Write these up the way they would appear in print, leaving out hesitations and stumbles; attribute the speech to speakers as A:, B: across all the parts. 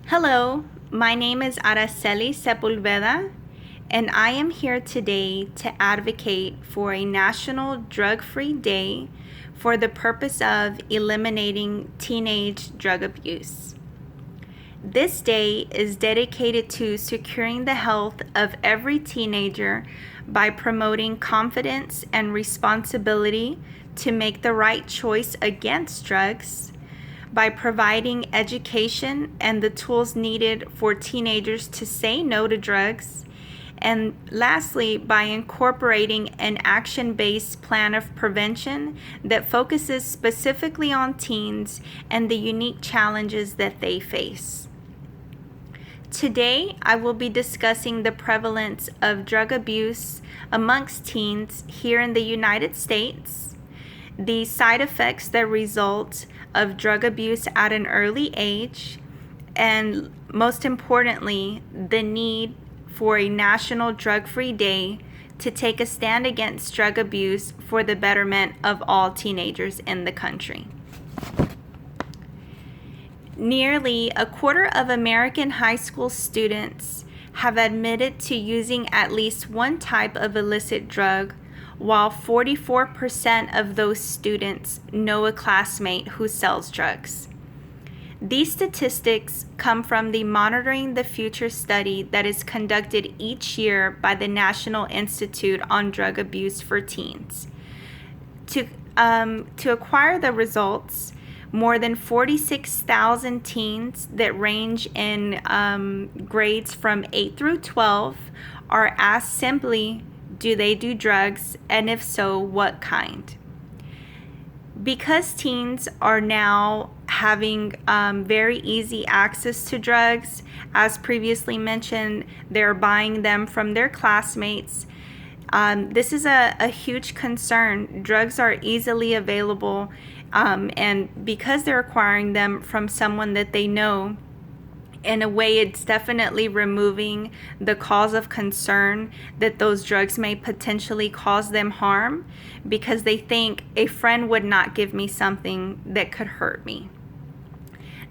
A: Hello, my name is Araceli Sepulveda, and I am here today to advocate for a National Drug-Free Day for the purpose of eliminating teenage drug abuse. This day is dedicated to securing the health of every teenager by promoting confidence and responsibility to make the right choice against drugs, by providing education and the tools needed for teenagers to say no to drugs, and lastly, by incorporating an action-based plan of prevention that focuses specifically on teens and the unique challenges that they face. Today, I will be discussing the prevalence of drug abuse amongst teens here in the United States, the side effects that result of drug abuse at an early age, and most importantly, the need for a National Drug-Free Day to take a stand against drug abuse for the betterment of all teenagers in the country. Nearly a quarter of American high school students have admitted to using at least one type of illicit drug, while 44% of those students know a classmate who sells drugs. These statistics come from the Monitoring the Future study that is conducted each year by the National Institute on Drug Abuse for Teens. To acquire the results, more than 46,000 teens that range in grades from 8 through 12 are asked simply, do they do drugs, and if so, what kind? Because teens are now having very easy access to drugs, as previously mentioned, they're buying them from their classmates. This is a huge concern. Drugs are easily available, and because they're acquiring them from someone that they know, in a way, it's definitely removing the cause of concern that those drugs may potentially cause them harm, because they think a friend would not give me something that could hurt me.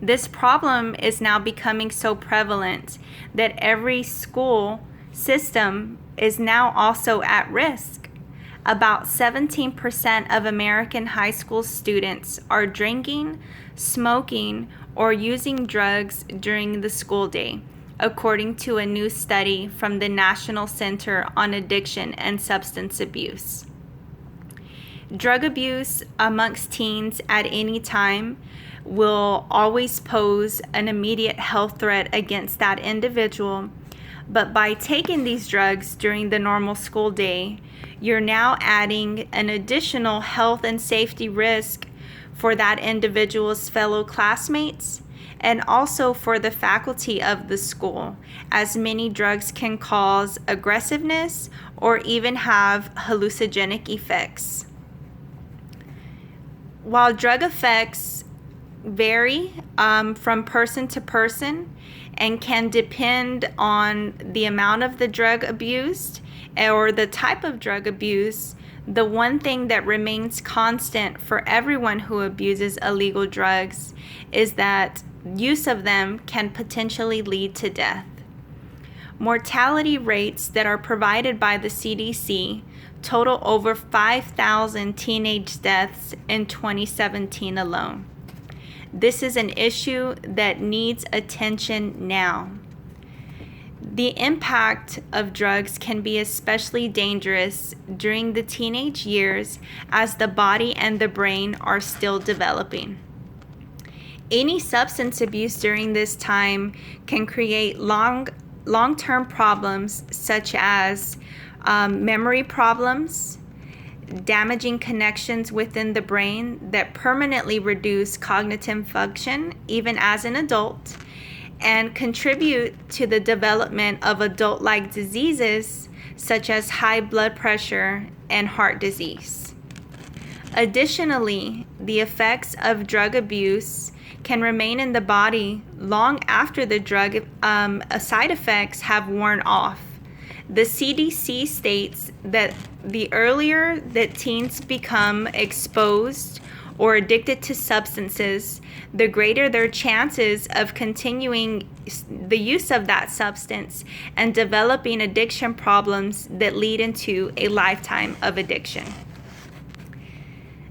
A: This problem is now becoming so prevalent that every school system is now also at risk. About 17% of American high school students are drinking, smoking, or using drugs during the school day, according to a new study from the National Center on Addiction and Substance Abuse. Drug abuse amongst teens at any time will always pose an immediate health threat against that individual, but by taking these drugs during the normal school day, you're now adding an additional health and safety risk for that individual's fellow classmates, and also for the faculty of the school, as many drugs can cause aggressiveness or even have hallucinogenic effects. While drug effects vary from person to person and can depend on the amount of the drug abused or the type of drug abuse, the one thing that remains constant for everyone who abuses illegal drugs is that use of them can potentially lead to death. Mortality rates that are provided by the CDC total over 5,000 teenage deaths in 2017 alone. This is an issue that needs attention now. The impact of drugs can be especially dangerous during the teenage years, as the body and the brain are still developing. Any substance abuse during this time can create long-term problems such as memory problems, damaging connections within the brain that permanently reduce cognitive function even as an adult, and contribute to the development of adult-like diseases such as high blood pressure and heart disease. Additionally, the effects of drug abuse can remain in the body long after the drug side effects have worn off. The CDC states that the earlier that teens become exposed or addicted to substances, the greater their chances of continuing the use of that substance and developing addiction problems that lead into a lifetime of addiction.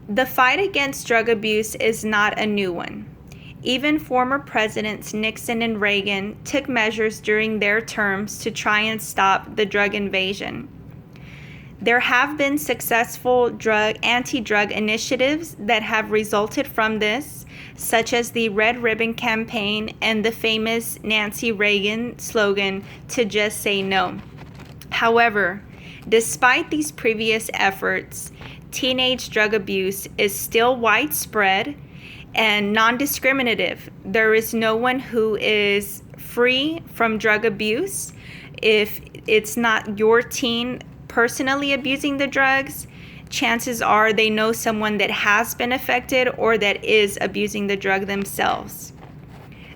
A: The fight against drug abuse is not a new one. Even former presidents Nixon and Reagan took measures during their terms to try and stop the drug invasion. There have been successful anti-drug initiatives that have resulted from this, such as the Red Ribbon Campaign and the famous Nancy Reagan slogan, "To just say no." However, despite these previous efforts, teenage drug abuse is still widespread and non-discriminative. There is no one who is free from drug abuse. If it's not your teen personally abusing the drugs, chances are they know someone that has been affected or that is abusing the drug themselves.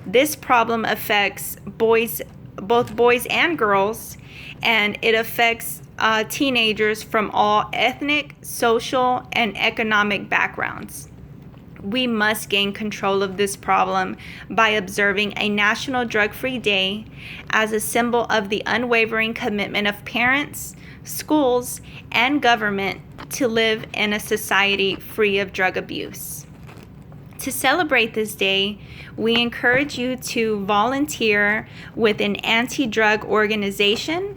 A: This problem affects both boys and girls, and it affects teenagers from all ethnic, social, and economic backgrounds. We must gain control of this problem by observing a National Drug-Free Day as a symbol of the unwavering commitment of parents, schools, and government to live in a society free of drug abuse. To celebrate this day, we encourage you to volunteer with an anti-drug organization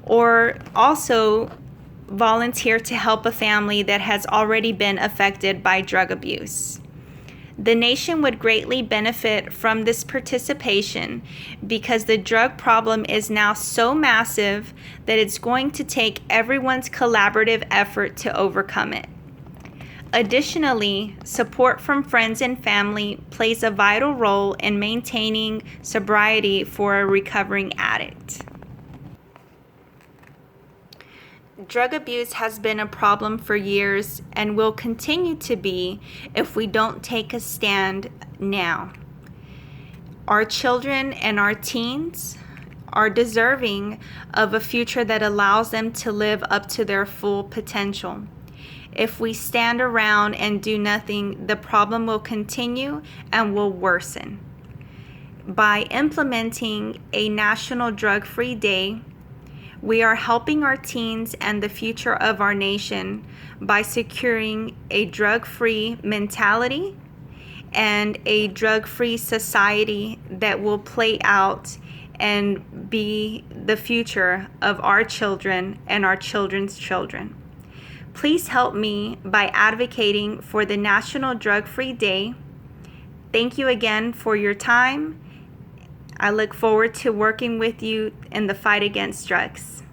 A: or also volunteer to help a family that has already been affected by drug abuse. The nation would greatly benefit from this participation because the drug problem is now so massive that it's going to take everyone's collaborative effort to overcome it. Additionally, support from friends and family plays a vital role in maintaining sobriety for a recovering addict. Drug abuse has been a problem for years and will continue to be if we don't take a stand now. Our children and our teens are deserving of a future that allows them to live up to their full potential. If we stand around and do nothing, the problem will continue and will worsen. By implementing a National Drug-Free Day, we are helping our teens and the future of our nation by securing a drug-free mentality and a drug-free society that will play out and be the future of our children and our children's children. Please help me by advocating for the National Drug-Free Day. Thank you again for your time. I look forward to working with you in the fight against drugs.